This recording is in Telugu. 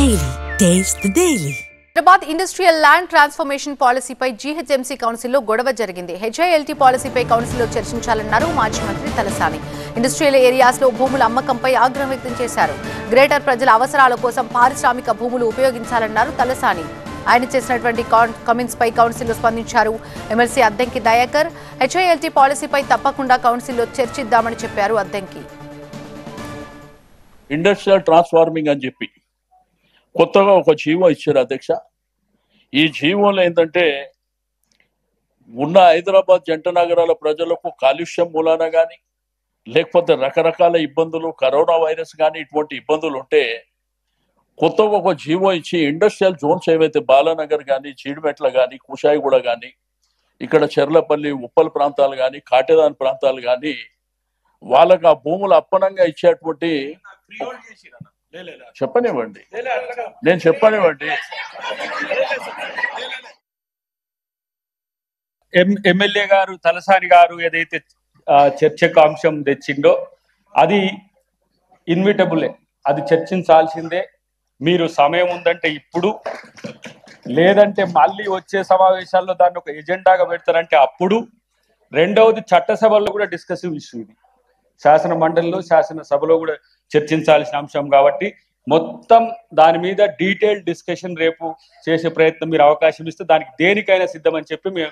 Daily. Taste the Daily. Hyderabad industrial land transformation పాలసీపై జీహెచ్ఎంసీ కౌన్సిల్లో గొడవ జరిగింది. హెచ్ఐఎల్టీ పాలసీపై కౌన్సిల్లో చర్చించాలన్నారు మాజీ మంత్రి తలసాని. ఇండస్ట్రియల్ ఏరియాస్లో భూముల అమ్మకంపై ఆగ్రహం వ్యక్తం చేశారు. గ్రేటర్ ప్రజల అవసరాల కోసం పారిశ్రామిక భూములు ఉపయోగించాలన్నారు తలసాని. ఆయన చేసినటువంటి కామెంట్స్ పై కౌన్సిల్లో స్పందించారు. ఎమ్మెల్సీ అద్దంకి దయాకర్ హెచ్ఐఎల్టీ పాలసీపై తప్పకుండా కౌన్సిల్లో చర్చిద్దామని చెప్పారు. అద్దంకి ఇండస్ట్రియల్ ట్రాన్స్ఫార్మింగ్ అని చెప్పి కొత్తగా ఒక జీవో ఇచ్చారు అధ్యక్ష. ఈ జీవోలో ఏంటంటే ఉన్న హైదరాబాద్ జంట నగరాల ప్రజలకు కాలుష్యం మూలాన కానీ లేకపోతే రకరకాల ఇబ్బందులు, కరోనా వైరస్ కానీ ఇటువంటి ఇబ్బందులు ఉంటే కొత్తగా ఒక జీవో ఇచ్చి ఇండస్ట్రియల్ జోన్స్ ఏవైతే బాలానగర్ కానీ, జీడిమెట్ల కానీ, కుషాయిగూడ కానీ, ఇక్కడ చెర్లపల్లి, ఉప్పల్ ప్రాంతాలు కానీ, కాటేదాన్ ప్రాంతాలు కానీ వాళ్ళకి ఆ భూములు అప్పనంగా ఇచ్చేటువంటి చెప్పనివ్వండి, నేను చెప్పనివ్వండి. ఎమ్మెల్యే గారు తలసాని గారు ఏదైతే చర్చకు అంశం తెచ్చిండో అది ఇన్విటబులే, అది చర్చించాల్సిందే. మీరు సమయం ఉందంటే ఇప్పుడు, లేదంటే మళ్ళీ వచ్చే సమావేశాల్లో దాన్ని ఒక ఎజెండాగా పెడతారంటే అప్పుడు. రెండవది చట్టసభలో కూడా డిస్కసివ్ ఇష్యూ ఇది, శాసన మండలిలో శాసనసభలో కూడా చర్చించాల్సిన అంశం కాబట్టి మొత్తం దాని మీద డీటెయిల్ డిస్కషన్ రేపు చేసే ప్రయత్నం మీరు అవకాశం ఇస్తే దానికి దేనికైనా సిద్ధమని చెప్పి మేము